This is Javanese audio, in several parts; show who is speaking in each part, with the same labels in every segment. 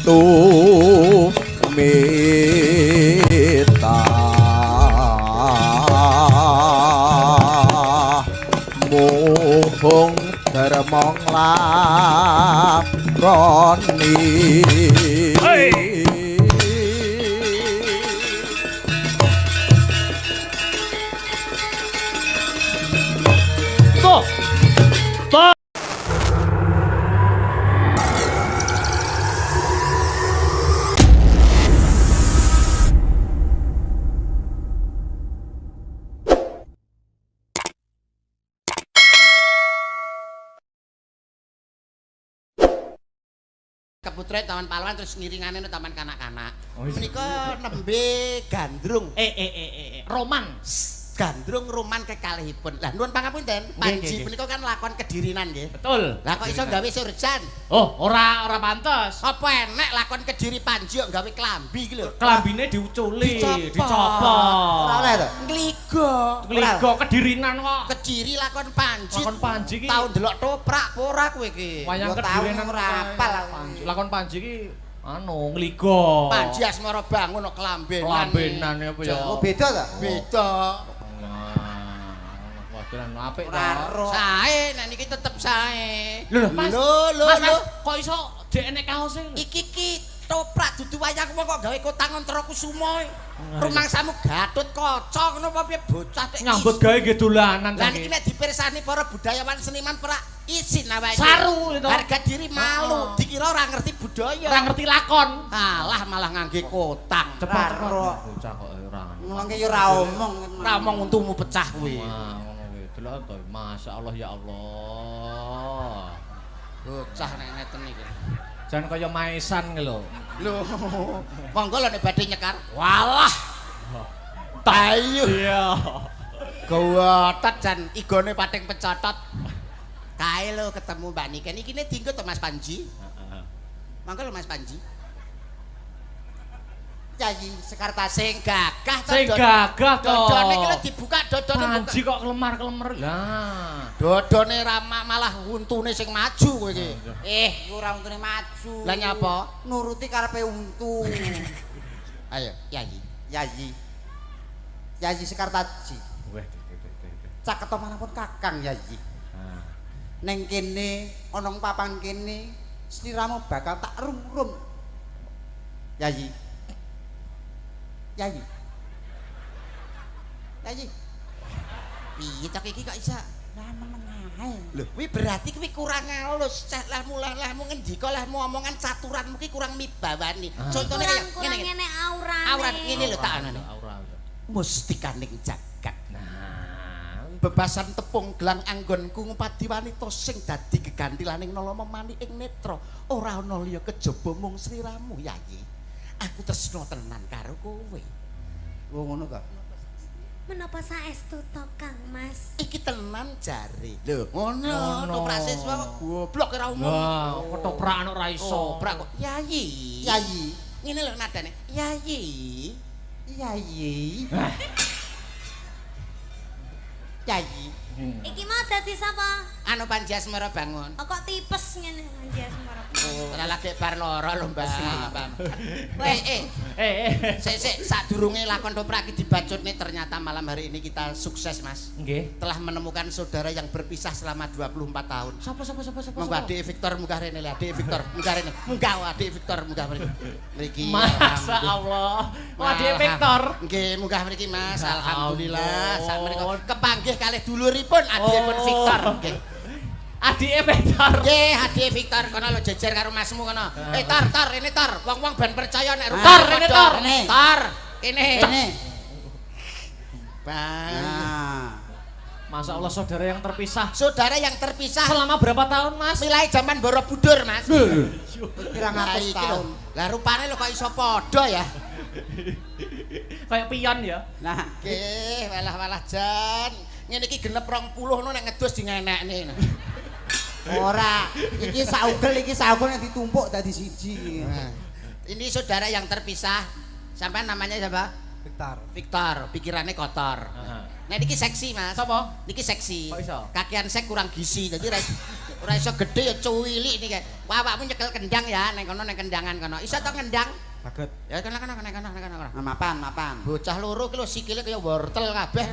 Speaker 1: tumita muhung dermong lakoni
Speaker 2: Tuh. Tuh.
Speaker 3: Keputra taman pahlawan terus ngiringane nang taman kanak-kanak. Menika nembe gandrung.
Speaker 2: Roman.
Speaker 3: Gandrung Roman kekalihipun. Lah nuwun pangapunten, Panji menika kan lakon kedirinan nggih.
Speaker 2: Betul.
Speaker 3: Lah kok iso gawe surjan?
Speaker 2: Oh, ora pantes.
Speaker 3: Apa enek lakon kediri Panji kok gawe klambi iki lho.
Speaker 2: Klambine diuculi,
Speaker 3: Dicopot.
Speaker 2: dicopot.
Speaker 4: Ora oleh to?
Speaker 3: Ngligo.
Speaker 2: Ngligo kedirinan kok.
Speaker 3: Kediri lakon Panji.
Speaker 2: Lakon Panji iki.
Speaker 3: Tau ndelok toprak apa ora kowe iki?
Speaker 2: Wayang
Speaker 4: Yo
Speaker 2: kedirinan
Speaker 4: tau ora apal aku.
Speaker 2: Lakon Panji iki anu ngligo.
Speaker 3: Panji asmara bangun kok klambenan.
Speaker 2: Klambenan apa ya?
Speaker 4: Oh beda ta?
Speaker 3: Beda.
Speaker 2: Waduh apik to.
Speaker 4: Ora ro.
Speaker 3: Sae, nek niki tetep sae.
Speaker 2: Lho, Mas.
Speaker 3: Lho,
Speaker 2: Kok iso dek enek kaose?
Speaker 3: Iki toprak dudu wayang wong kok gawe kotang antara kusuma. Rumangsamu Gatut Kaca ngono apa piye bocah tek.
Speaker 2: Nyambut gawe nggih dolanan
Speaker 3: Lah niki nek dipirsani para budayawan seniman pra isin awake.
Speaker 2: Saru itu.
Speaker 3: Harga diri malu, dikira ora ngerti budaya.
Speaker 2: Ora ngerti lakon.
Speaker 3: Alah malah ngangge kotang.
Speaker 2: Cepet
Speaker 4: Ro.
Speaker 2: bocah kok ora.
Speaker 4: Ngomongke yo ora omong.
Speaker 3: Ora omong untumu pecah kuwi.
Speaker 2: Wah, ngono kuwi. Delok to, masyaallah ya Allah.
Speaker 3: Bocah nek ngeten iki.
Speaker 2: Jan kaya maesan ki lho.
Speaker 3: Lho, monggo lho nek badhe nyekar. Walah. Tayu.
Speaker 2: Iya.
Speaker 3: Gawatet jan igone pating pecotot. Kae lho ketemu Mbak Niken iki ne dienggo to Mas Panji. Monggo lho Mas Panji. Yayi Sekarta sing gagah to.
Speaker 2: Sing gagah to.
Speaker 3: Dodone iki lho dibuka dodone buka.
Speaker 2: Panji kok kelemar-kelemer. Lah.
Speaker 3: Dodone rama malah untune sing maju kowe iki.
Speaker 4: Iku ora untune maju.
Speaker 3: Lah nyapa?
Speaker 4: Nuruti karepe untu.
Speaker 3: Ayo, Yayi.
Speaker 4: Yayi. Yayi Sekartaji.
Speaker 2: Weh.
Speaker 4: Caket manapun Kakang Yayi. Neng kene ana papan kene sliramu bakal tak rum-rum. Yayi. Yayi. Yayi.
Speaker 3: Piye tak iki kok iso?
Speaker 4: Lah menengae.
Speaker 3: Lho, kuwi berarti kuwi kurang halus. Cah lahmu ngendika lahmu omongan caturanmu ki kurang mibawani. Contone kaya ngene.
Speaker 5: Ngene aurane.
Speaker 3: Aurat ngene lho tak anane.
Speaker 2: Aura.
Speaker 3: Mustikaning jagat.
Speaker 2: Nah,
Speaker 3: Bebasan tepung gelang anggonku ngupadi wanita sing dadi gegantilaning nalama mani ing netra. Ora ana liya kejaba mung sliramu, Yayi. Aku tresna tenan karo kowe.
Speaker 4: Oh ngono ta.
Speaker 5: Menapa saestu to Kang Mas?
Speaker 3: Iki tenan jare. Lho, ngono. Toprak siswa kok goblok ora umum.
Speaker 2: wah, ketoprak ora iso.
Speaker 3: Toprak kok Yayi.
Speaker 4: Yayi.
Speaker 3: Ngene lho nadane. Yayi.
Speaker 4: Yayi. Yayi.
Speaker 5: Iki mau dadi sapa?
Speaker 3: Anu Panji Asmara bangun.
Speaker 5: Oh, kok tipes ngene Panji Asmara.
Speaker 3: Ora lagi bar lara lho, Mbak.
Speaker 5: Weh,
Speaker 3: Sik sadurunge lakon toprak iki dibacutne ternyata malam hari ini kita sukses, Mas.
Speaker 2: Nggih.
Speaker 3: Telah menemukan saudara yang berpisah selama 24 tahun.
Speaker 2: Sapa?
Speaker 3: Munggah Adik Victor munggah rene le, Adik Victor munggah rene. Munggah Adik Victor munggah mriki. Mriki.
Speaker 2: Masa Allah. Waduh Victor.
Speaker 3: Nggih, munggah mriki Mas.
Speaker 2: Ya
Speaker 3: Alhamdulillah. Sak menika
Speaker 2: ampun.
Speaker 3: kepanggih kalih duluripun adikipun
Speaker 2: Oh.
Speaker 3: Victor. Nggih.
Speaker 2: Adike Victor.
Speaker 3: Nggih, Adik Victor kono lho jejer karo masmu kono. Tar, rene tar. Wong-wong ben percaya nek
Speaker 2: Tar, rene tar.
Speaker 3: Tar. Kene.
Speaker 4: Kene.
Speaker 3: Bang.
Speaker 4: Nah.
Speaker 2: Masa Allah saudara yang terpisah.
Speaker 3: Saudara yang terpisah
Speaker 2: Selama berapa tahun, Mas?
Speaker 3: mulai zaman Borobudur, Mas.
Speaker 4: Pirang
Speaker 3: Lah
Speaker 4: atus
Speaker 3: iki lho.
Speaker 4: tahun.
Speaker 3: Lah rupane lho kok iso padha ya.
Speaker 2: Kayak pion ya.
Speaker 4: Nah,
Speaker 3: Nggih, walah jan. Ngene iki genep 20 no nek ngedus dingenekne.
Speaker 4: ora. Iki saugel nek ditumpuk dadi siji.
Speaker 3: Nah, ini saudara yang terpisah. Sampai namanya siapa? Victor, pikirannya kotor.
Speaker 2: Heeh.
Speaker 3: Nah niki seksi Mas.
Speaker 2: Sapa?
Speaker 3: Niki seksi.
Speaker 2: Kok iso?
Speaker 3: Kakian sek kurang gizi, jadi ora iso gede ya cuwili niki. Wah, awakmu nyekel kendang ya, neng kono neng kendangan kono. Iso to kendang?
Speaker 1: Saged.
Speaker 3: Ya kono.
Speaker 4: Mapan.
Speaker 3: Bocah loro ki lho sikile kaya wortel kabeh.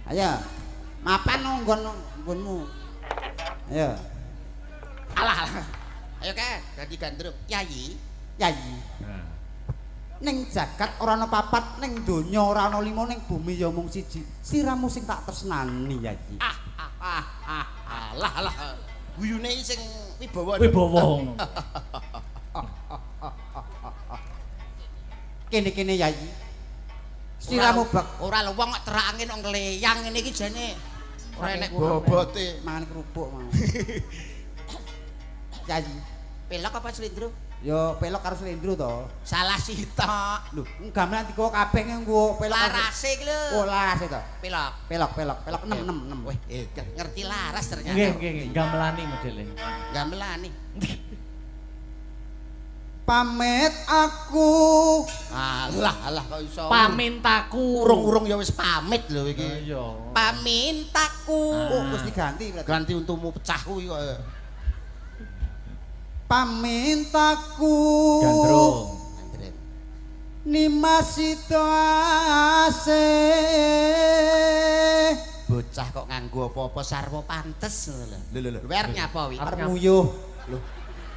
Speaker 4: Ayo. Mapan nggonmu. Ayo.
Speaker 3: Alah. Ayo ke, dadi gandrung. Yayi.
Speaker 2: Nah.
Speaker 4: Ning jagat ora ana papat, ning donya ora ana lima, ning bumi ya mung siji. Siramu sing tak tresnani, Yayi.
Speaker 3: Alah. Guyune sing wibawa.
Speaker 2: Wibawa.
Speaker 4: Kene Yayi. Siramu bak
Speaker 3: Ora luwung kok terak angin kok ngleyang ngene iki jane. Ora enek bobote.
Speaker 4: mangan kerupuk mau. Yayi.
Speaker 3: Pelok apa slendro?
Speaker 4: Yo pelok karo slendro to.
Speaker 3: Salah sitok.
Speaker 4: Lho, gamelan digawa kabeh nggo pelok.
Speaker 3: Larase iki lho.
Speaker 4: Oh, larase to.
Speaker 3: Pelok.
Speaker 4: Pelok 6.
Speaker 3: Weh, ngerti laras ternyata.
Speaker 2: Nggih, gamelani modele.
Speaker 3: Gamelani.
Speaker 4: Pamit aku.
Speaker 3: Alah kok iso.
Speaker 2: Pamintaku.
Speaker 3: Urung-urung ya wis pamit lho iki.
Speaker 2: Iya.
Speaker 3: Pamintaku.
Speaker 4: Oh, wis diganti berarti.
Speaker 3: Ganti untumu pecah kuwi kok.
Speaker 4: Pamintaku.
Speaker 2: Gandrung.
Speaker 4: Nimasito ase.
Speaker 3: Bocah kok nganggo apa-apa sarwa pantes lho. Lho. Wer nyapa wi?
Speaker 4: Arep nguyuh.
Speaker 3: Lho.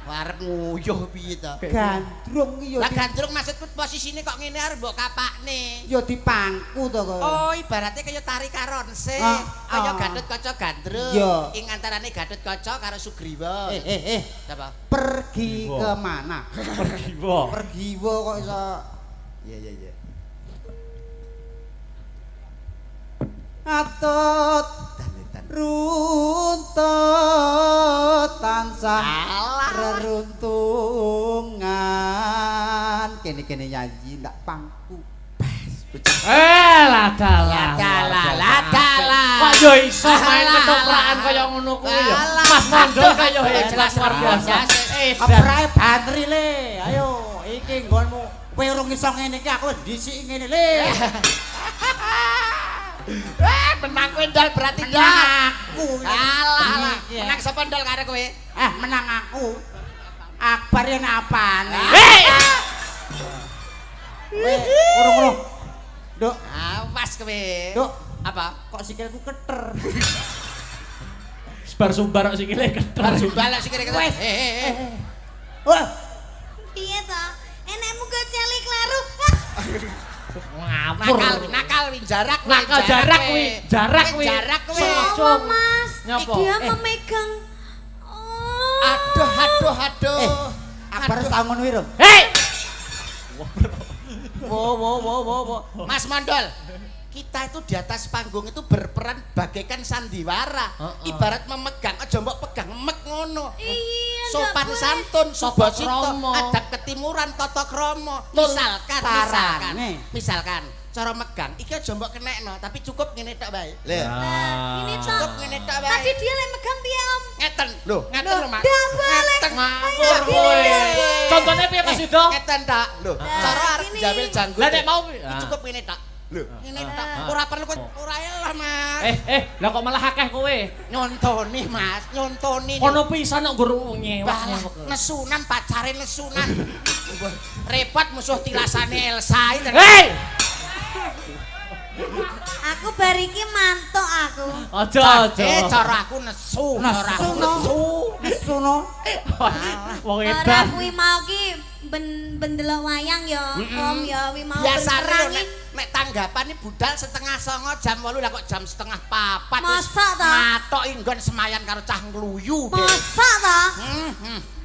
Speaker 3: Arep nguyuh piye to?
Speaker 4: Gandrung iki
Speaker 3: Lah
Speaker 4: yo
Speaker 3: gandrung maksudku posisine kok ngene arep mbok kapakne.
Speaker 4: yo dipangku to kok.
Speaker 3: Oh, ibaratnya kaya tari karonse. Kaya Gatut Kaca gandrung.
Speaker 4: Iya.
Speaker 3: Ing antarane Gatut Kaca karo Sugriwa. Apa?
Speaker 4: Pergi
Speaker 2: Giwa.
Speaker 4: kemana?
Speaker 2: Pergi wo.
Speaker 4: Pergi wo kok iso.
Speaker 3: Iya.
Speaker 4: Atut
Speaker 3: Dan.
Speaker 4: runtut tansah
Speaker 3: Alah.
Speaker 4: reruntungan. Kene nyanyi ndak pangku.
Speaker 2: Ladalah. Kok yo iso main ketoprakan kaya ngono kuwi ya.
Speaker 3: Alah.
Speaker 2: Mas Mondol kaya
Speaker 3: Alah.
Speaker 2: hebat luar biasa.
Speaker 4: Keprae bantri le. Ayo iki nggonmu. Kowe urung iso ngene iki aku dhisik ngene le.
Speaker 3: Menang kowe ndal berarti
Speaker 4: Menang aku.
Speaker 3: Alah.
Speaker 4: Iya.
Speaker 3: Menang sapa ndal karo kowe?
Speaker 4: Menang aku. Akbar yen apane? Urung. Duk,
Speaker 3: Awas kowe.
Speaker 4: Duk.
Speaker 3: Apa?
Speaker 4: Kok sikilku keter.
Speaker 2: Sebar sumbar kok sikile keter.
Speaker 3: Harus balak sih kira-kira.
Speaker 4: Wes.
Speaker 3: Wah.
Speaker 5: Piye to? Enekmu go celi kleru.
Speaker 2: Ngapur.
Speaker 3: Nakal wi jarak
Speaker 2: Jarak kuwi.
Speaker 3: Jarak kowe.
Speaker 5: Apa, Mas?
Speaker 2: Nyapa?
Speaker 5: Dia memegang. Oh.
Speaker 3: Aduh.
Speaker 4: Akbar tau ngono wi, Rum.
Speaker 2: Hei.
Speaker 3: Wo. Mas Mondol. Kita itu di atas panggung itu berperan bagaikan sandiwara. Ibarat memegang, aja mbok pegang mek ngono.
Speaker 5: Iya.
Speaker 3: Sopan
Speaker 5: ndak boleh.
Speaker 3: santun, sobo
Speaker 2: Tata
Speaker 3: sito,
Speaker 2: krama.
Speaker 3: adab ketimuran, tata krama.
Speaker 4: Sarane.
Speaker 3: Misalkan cara megang iki aja mbok kenekno, tapi cukup ngene tok bae.
Speaker 5: Nah, ini toh.
Speaker 3: Cukup ngene tok bae.
Speaker 5: Tadi dia lek megang piye, Om?
Speaker 3: Ngeten. Lho, ngeten lho, Mas.
Speaker 5: Ndak boleh.
Speaker 3: Ngeten.
Speaker 2: Ngapur
Speaker 5: Gini,
Speaker 2: kowe.
Speaker 5: gini.
Speaker 2: Contohnya piye Mas Yudo?
Speaker 3: Ngeten tok. Lho, cara arep
Speaker 5: gini.
Speaker 3: jamil janggut.
Speaker 2: Lah nek mau
Speaker 3: cukup ngene tok. Lho, ngene tok. Ora perlu ora elah, Mas.
Speaker 2: lah kok malah akeh kowe.
Speaker 3: Nyontoni, Mas, nyontoni.
Speaker 2: Kono pisan kok nggo nyewak.
Speaker 3: Nesunan pacare nesunan. Repot musuh tilasane Elsa iki.
Speaker 2: Hei!
Speaker 5: Aku bar iki mantuk aku.
Speaker 2: Aja.
Speaker 3: Cara aku nesu, cara aku nesu.
Speaker 4: Nesuno.
Speaker 2: Wong
Speaker 5: Ora
Speaker 2: edan.
Speaker 5: kuwi mau ki ben delok wayang ya, Om ya, wi mau
Speaker 3: Biasane
Speaker 5: perangi.
Speaker 3: nek tanggapane budal 3:30 jam 8 lah kok jam 3:30
Speaker 5: Masa ta?
Speaker 3: Matok nggon semayan karo cah ngluyu.
Speaker 5: Masa ta?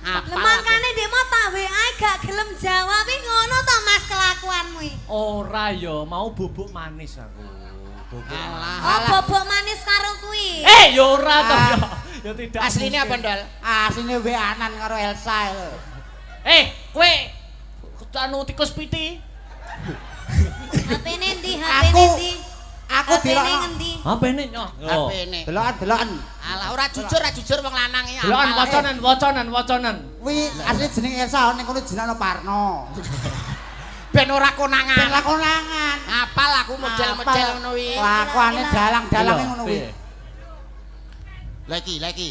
Speaker 3: Apa?
Speaker 5: Lemakane ndek mau tak WA gak gelem jawab iki ngono to Mas kelakuanmu iki.
Speaker 2: Ora ya, mau bubuk manis aku.
Speaker 5: Oh, bobok manis karo kuwi.
Speaker 2: Ya ora to ya. Ya tidak.
Speaker 3: Asline apa, Ndol?
Speaker 4: Asline weanan karo Elsa.
Speaker 2: Kowe anu tikus piti.
Speaker 5: HP-ne ndi?
Speaker 4: Aku-
Speaker 5: HP-ne ndi?
Speaker 4: aku
Speaker 5: HP-ne
Speaker 4: dilokno.
Speaker 5: ngendi?
Speaker 2: HP-ne nyoh.
Speaker 3: HP-ne.
Speaker 4: Delokan.
Speaker 3: Alah ora jujur wong lanang iki.
Speaker 2: Delokan wacanan.
Speaker 4: Kuwi asli jeneng Elsa ning kono jenenge Parno.
Speaker 3: Ben ora konangan.
Speaker 4: Ben konangan.
Speaker 3: Apal aku model-model ngono kuwi.
Speaker 4: Lakuane dalang-dalange ngono kuwi.
Speaker 3: Lagi.
Speaker 5: Lagi.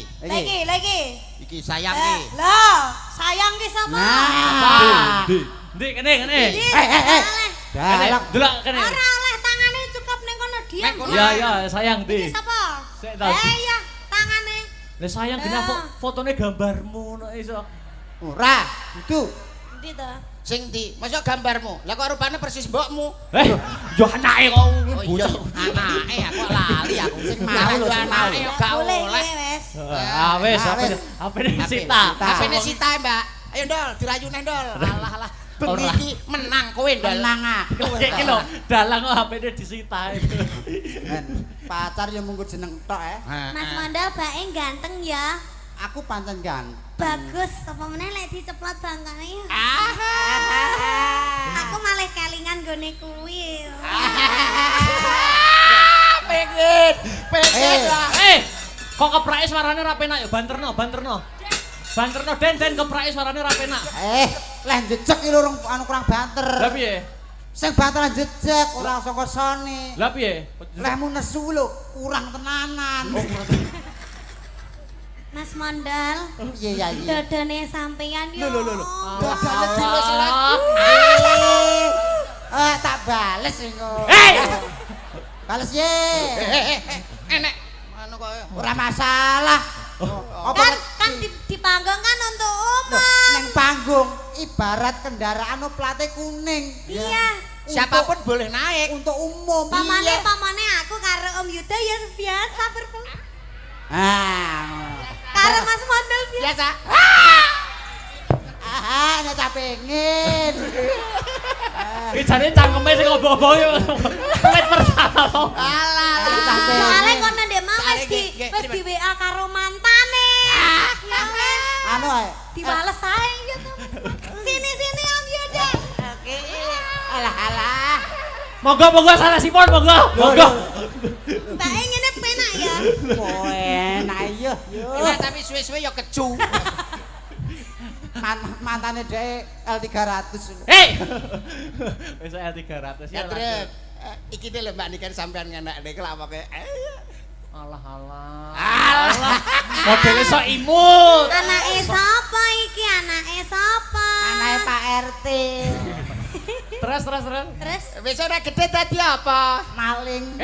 Speaker 3: Iki sayang iki.
Speaker 5: Lah, sayang ki sapa?
Speaker 4: Nah.
Speaker 2: Ndi kene.
Speaker 4: Dalang.
Speaker 2: Delok kene.
Speaker 5: Ora oleh tangane cukup ning kono diam.
Speaker 2: Ya, sayang
Speaker 5: Iki
Speaker 2: ndi.
Speaker 5: sapa?
Speaker 2: Sik ta.
Speaker 5: Iya, tangane.
Speaker 2: Lah sayang kena fotone gambarmu nek iso.
Speaker 4: Ora, itu.
Speaker 5: Endi to?
Speaker 3: Sing ndi? Masa gambarmu? Lah kok rupane persis mbokmu.
Speaker 2: Yo anake kok
Speaker 3: Oh iya, anake aku lali aku. Sing mau lho anake yo gak
Speaker 5: Boleh
Speaker 3: oleh.
Speaker 5: iki wis.
Speaker 2: Wis HP-ne Sita.
Speaker 3: HP-ne Sita, Mbak. Ayo Ndol, dirayune Ndol. Alah. Bengi iki menang kowe Ndol.
Speaker 4: Menang aku.
Speaker 2: Iki lho, dalang kok HP-ne disita.
Speaker 4: Pacar yo munggo jeneng tok
Speaker 5: Mas Mondal bae ganteng ya.
Speaker 4: Aku pancen ganteng.
Speaker 5: Bagus, apa meneh lek diceplot bangkane. Aku malah kelingan gone kuwi.
Speaker 3: Pengen lah.
Speaker 2: Kok keprake suarane ra penak ya banterno. Banterno den keprake suarane ra penak.
Speaker 4: Leh jejeg iki lho anu kurang banter.
Speaker 2: Lah piye?
Speaker 4: Sing banter jejeg ora saka sone.
Speaker 2: Lah piye?
Speaker 4: Lehmu nesu lho kurang tenanan.
Speaker 5: Mas Mondal.
Speaker 4: Iya.
Speaker 5: Dodone sampeyan yo.
Speaker 2: Lho.
Speaker 3: Dodane dilus-lus.
Speaker 4: Tak bales engko. Bales ye.
Speaker 3: Enek anu kok
Speaker 4: Ora masalah.
Speaker 5: Kan di panggung kan untuk umum.
Speaker 4: Ning panggung ibarat kendaraan plate kuning.
Speaker 5: Iya.
Speaker 3: siapapun boleh naik
Speaker 4: untuk umum.
Speaker 5: Pamane aku karo Om Yuda ya biasa karo Mas Mondal
Speaker 3: biasa.
Speaker 4: Nek tak pengen.
Speaker 2: Iki jane cangkeme sing obo-obo yo. Wis pertama.
Speaker 3: Alah.
Speaker 5: Soale kono ndek mau wis di WA karo mantane. Ya wis.
Speaker 4: Anu ae.
Speaker 5: Dibales ae ya to. Sini Om Yuda.
Speaker 3: Oke.
Speaker 4: Alah.
Speaker 2: Monggo salah sipon monggo.
Speaker 5: Mbak ngene penak ya.
Speaker 4: Oh, enak iya.
Speaker 3: Enak tapi suwe-suwe ya keju.
Speaker 4: Mantane dhek L300.
Speaker 2: Wis L300 ya.
Speaker 3: Terus iki lho Mbak Niken sampean ngenekne kelamoke.
Speaker 2: Alah. Modele sok imut.
Speaker 5: Anake sapa iki? Anake sapa?
Speaker 4: Anake Pak RT.
Speaker 2: Terus.
Speaker 5: Terus
Speaker 3: Wis ora gede dadi apa?
Speaker 4: Maling.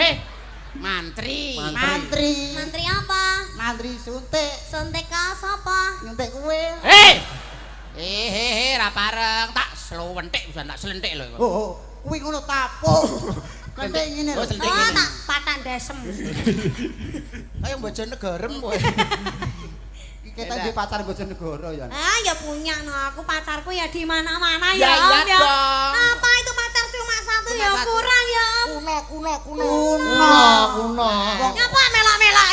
Speaker 3: Mantri.
Speaker 5: mantri apa?
Speaker 4: Mantri suntik.
Speaker 5: Suntik ka sapa?
Speaker 4: Nyuntik kowe.
Speaker 3: Ra pareng tak slewentik bisa tak selentik lho.
Speaker 4: Oh, kuwi ngono tapuk. Kentek ngene lho.
Speaker 3: Oh, selentik
Speaker 5: Oh,
Speaker 3: ngene.
Speaker 5: tak patah desem.
Speaker 3: Ayo Bojonegarem kowe.
Speaker 4: Kita di pacar Bojonegoro ya.
Speaker 5: Ya punya no aku pacarku ya di mana-mana
Speaker 3: Ya,
Speaker 5: ya Om
Speaker 3: iya
Speaker 5: ya.
Speaker 3: dong.
Speaker 5: Apa itu pacar cuma satu
Speaker 3: Cuma
Speaker 5: ya
Speaker 3: satu.
Speaker 5: kurang ya Om.
Speaker 3: Kuno.
Speaker 5: Nyapa melak-melak.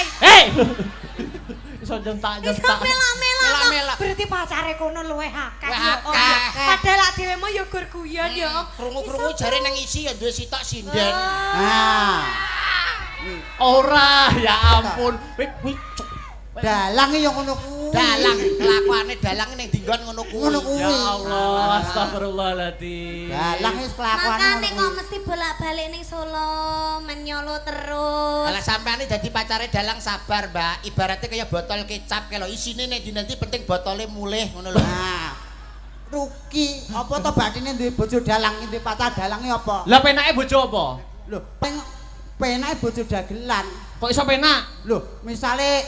Speaker 2: Iso jentak.
Speaker 5: Bisa melak-melak.
Speaker 3: Melak-melak.
Speaker 5: Berarti pacare kono luwih akeh
Speaker 3: Luwih
Speaker 5: ya Om.
Speaker 3: akeh.
Speaker 5: Padahal lak dhewe mah ya gur guyon ya Om.
Speaker 3: Krungu-krungu jare nang isi ya duwe sitok sinden.
Speaker 4: Nah,
Speaker 2: Ora, ya ampun.
Speaker 4: dalang yo ngono kuwi.
Speaker 3: Dalang kelakuane dalang ning dinggon ngono
Speaker 4: Ngono
Speaker 3: kuwi.
Speaker 2: Ya
Speaker 4: kuwi.
Speaker 2: Allah, astagfirullahaladzim.
Speaker 4: Dalang wis kelakuane
Speaker 5: Makane kok mesti bolak-balik ning Solo, menyolo terus.
Speaker 3: Alah sampeane dadi pacare dalang sabar, Mbak. Ibaratnya kaya botol kecap kalau isine nek nanti penting botolnya mulih ngono lho.
Speaker 4: Nah, Ruki, apa to bathine duwe bojo dalang, duwe pacar dalange apa?
Speaker 2: Lah penake bojo apa?
Speaker 4: Lho, penake bojo dagelan.
Speaker 2: Kok iso penak?
Speaker 4: Lho, misale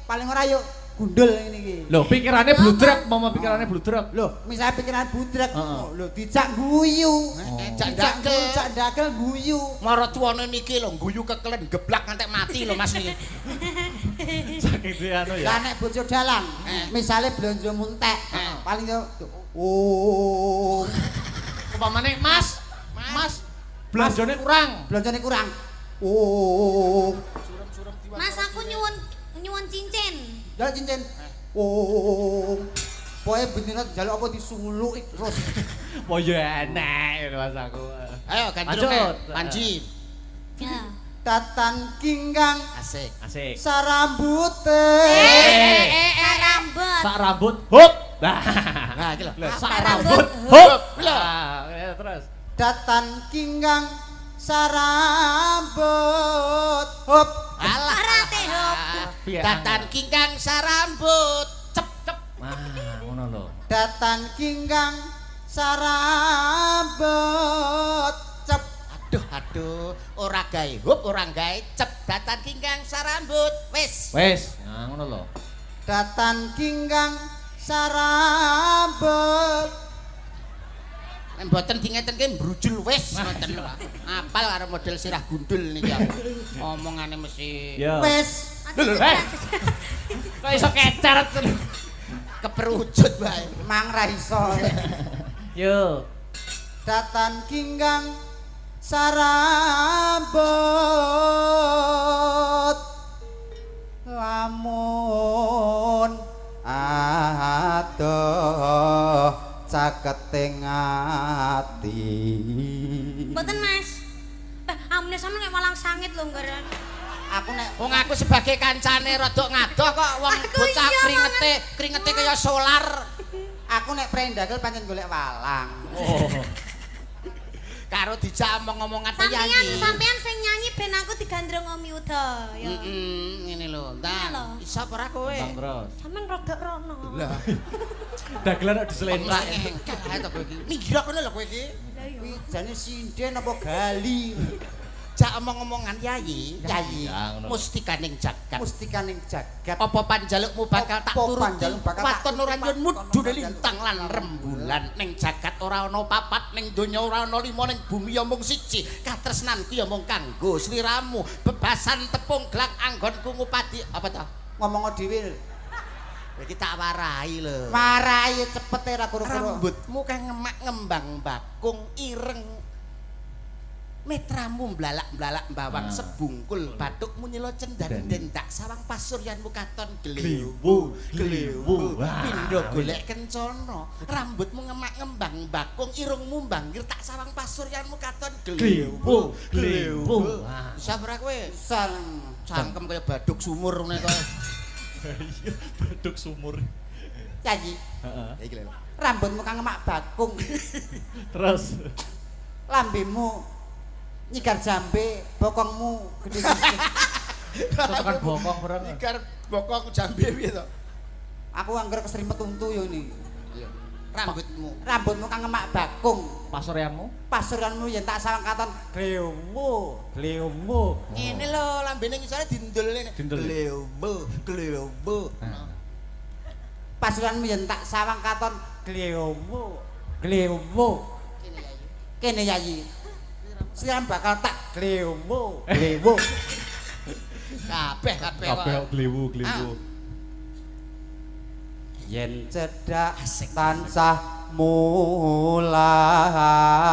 Speaker 4: paling ora yo gundul ngene iki.
Speaker 2: Lho, pikirannya bludrek, pikirannya bludrek.
Speaker 4: Lho, misale pikiran budrek,
Speaker 2: Heeh.
Speaker 4: lho dijak guyu.
Speaker 3: Jak
Speaker 4: Dagel guyu.
Speaker 3: Mara tuwane niki lho guyu kekelen geblak ngantek mati lho Mas niki.
Speaker 2: Saking anu
Speaker 4: Lah
Speaker 2: ya.
Speaker 4: nek bojo dalang, misale blonjo muntek, paling yo
Speaker 2: Upamane Mas, belanjane kurang.
Speaker 4: blonjone kurang.
Speaker 5: Mas aku nyuwun cincin.
Speaker 4: Jaluk cincin. Pokoke bendina jaluk apa disuluki terus.
Speaker 2: Oh ya enak Mas aku.
Speaker 3: Ayo ganti
Speaker 2: Lanjut.
Speaker 3: Panji.
Speaker 5: Ya.
Speaker 4: Datan kinggang
Speaker 3: Asik.
Speaker 2: Asik.
Speaker 4: sarambute.
Speaker 5: Sarambut.
Speaker 2: Sak rambut. Hup.
Speaker 3: Nah, iki lho.
Speaker 2: Sak
Speaker 5: rambut,
Speaker 2: rambut. Hup.
Speaker 3: Lho.
Speaker 2: Terus.
Speaker 4: Datan kinggang sarambut. Hop.
Speaker 3: Alah.
Speaker 5: Arate hop.
Speaker 3: Datan kingkang sarambut. Cep cep.
Speaker 2: Nah, ngono lho.
Speaker 4: Datan kinggang sarambut. Cep.
Speaker 3: Aduh, ora gawe hup, ora gawe cep. Datan kingkang sarambut. Wis.
Speaker 2: Wis. Nah, ngono lho.
Speaker 4: Datan kinggang sarambut.
Speaker 3: Nek mboten dingeten ki brujul wis ngoten lho. Apal karo model sirah gundul niki aku. Omongane mesti
Speaker 2: Yo.
Speaker 4: Wis.
Speaker 2: Kok iso kecaret.
Speaker 3: keperucut bae.
Speaker 4: Mang ra iso.
Speaker 2: Yo.
Speaker 4: Datan kinggang sarambut. Lamun adoh caketing ati.
Speaker 5: Mboten Mas. Amune sampe nek malang sangit lho nggaran.
Speaker 4: Aku nek
Speaker 3: Wong aku sebagai kancane rada ngadoh kok wong
Speaker 5: Aku
Speaker 3: bocah
Speaker 5: iya,
Speaker 3: kringete kaya solar.
Speaker 4: aku nek prendagel pancen golek walang.
Speaker 2: Oh.
Speaker 3: Karo dijak omong-omong ate yayi.
Speaker 5: Sampean sing nyanyi ben aku digandrung Om Yuda ya.
Speaker 3: Ngene lho.
Speaker 5: Iya lho.
Speaker 3: Nah, iso apa ora kowe?
Speaker 2: Bang Bros.
Speaker 5: Sampean rada rono.
Speaker 3: Lah,
Speaker 2: Dagelan kok diseleni.
Speaker 3: ora engkel ae to kowe iki. Minggir kono lho kowe iki.
Speaker 4: Kuwi jane sinden apa gali?
Speaker 3: Jak omong-omongan yayi.
Speaker 4: Yayi.
Speaker 2: Ya, ngono.
Speaker 3: Mustikaning jagat.
Speaker 4: Mustikaning jagat.
Speaker 3: Apa panjalukmu bakal tak
Speaker 4: Apa
Speaker 3: turuti?
Speaker 4: panjaluk bakal tak
Speaker 3: Waton ora
Speaker 4: turuti?
Speaker 3: nyun mudune lintang lan rembulan ning jagat ora ana papat ning donya ora ana lima ning bumi ya mung siji. Katresnanku ya mung kanggo sliramu. Bebasan tepung glak anggonku ngupadi apa ta?
Speaker 4: Ngomong dhewe.
Speaker 3: Iki tak warai lho.
Speaker 4: Marai cepet ra karo-karo.
Speaker 3: Rambutmu kang ngemak ngembang bakung ireng. Metramu mblalak-mblalak bawang sebungkul batukmu nyelo cendan-den tak sawang pasuryanmu katon glewu pindho golek kencana rambutmu ngemak ngembang bakung irungmu mbangkir tak sawang pasuryanmu katon glewu sabar kowe
Speaker 4: Sang
Speaker 3: cangkem kaya baduk sumur ngene kok
Speaker 2: Baduk sumur.
Speaker 4: Yayi.
Speaker 2: Heeh.
Speaker 3: iki lho
Speaker 4: Rambutmu kang ngemak bakung.
Speaker 2: Terus.
Speaker 4: Lambemu nyigar jambe, bokongmu gede.
Speaker 2: Tekan bokong bareng.
Speaker 3: ikar bokong jambe piye to
Speaker 4: Aku angger keserimpet untu yo ini.
Speaker 3: iya rambutmu
Speaker 4: Rambutmu kang ngemak bakung.
Speaker 2: Pasuryanmu.
Speaker 4: Pasuranmu yen tak sawang katon glewu.
Speaker 3: ngene lho lambene ngisore dindul
Speaker 2: Dindul.
Speaker 3: glewu
Speaker 4: Pasuranmu yen tak sawang katon glewu. Kene yayi. Siram bakal tak glewu.
Speaker 3: kabeh
Speaker 2: Kabeh kok glewu.
Speaker 4: Yen cedhak
Speaker 3: Asik.
Speaker 4: tansah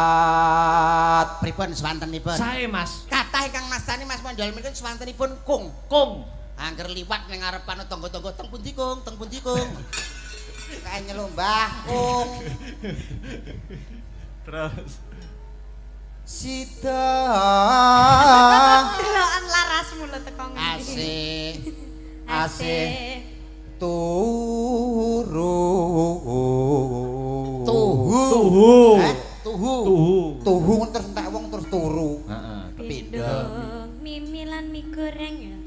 Speaker 4: mulat.
Speaker 3: pripun swantenipun
Speaker 2: Sae, Mas.
Speaker 3: kathah ingkang mastani Mas Monjol menika swantenipun kung
Speaker 2: Kung.
Speaker 3: angger liwat ning ngarepan tangga-tangga teng pundi kung
Speaker 4: Kae nyelombah kung
Speaker 2: Terus.
Speaker 4: sida
Speaker 5: Delokan larasmu lho teko
Speaker 3: asik
Speaker 4: asih turu
Speaker 2: Tuhu.
Speaker 4: tuhu terus entek wong terus turu
Speaker 2: Heeh.
Speaker 5: Pindho mimi lan mie goreng ya.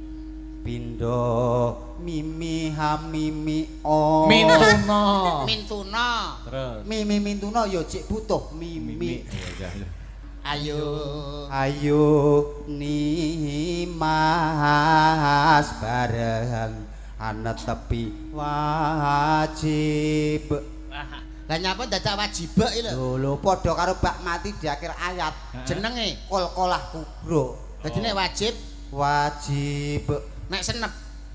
Speaker 4: pindho mimi hamimi o
Speaker 2: Mintuna.
Speaker 3: mintuna
Speaker 2: Terus.
Speaker 4: mimi mintuna ya cek butuh mimi
Speaker 3: ayo
Speaker 4: ayo nimas bareng ana tepi wajib
Speaker 3: lah nyapa dadak wajib iki lho
Speaker 4: lho padha karo bak mati di akhir ayat
Speaker 3: jenenge
Speaker 4: kol-kolah kubro
Speaker 3: dadi nek wajib
Speaker 4: wajib
Speaker 3: nek senep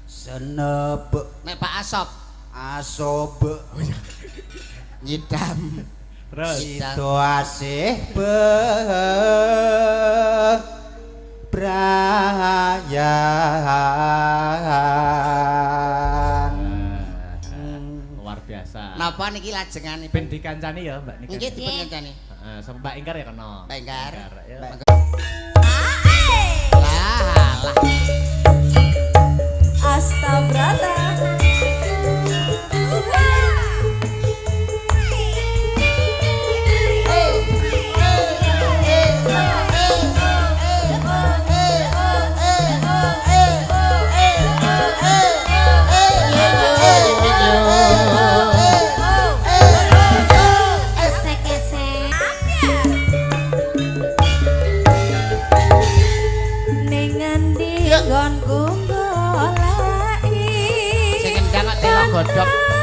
Speaker 4: senep
Speaker 3: nek Pak Asop
Speaker 4: asob
Speaker 3: nyidam
Speaker 2: Terus.
Speaker 4: Sido asih bebrayan
Speaker 2: Luar biasa.
Speaker 3: napa niki lajenganipun
Speaker 2: Ben dikancani ya, Mbak Nika.
Speaker 3: nggih dipun kancani
Speaker 2: Heeh, sama Mbak Ingkar ya kena.
Speaker 3: Mbak Ingkar.
Speaker 2: ya.
Speaker 3: lah salah.
Speaker 5: Astabrata.
Speaker 3: Sing kendang kok telo godhog.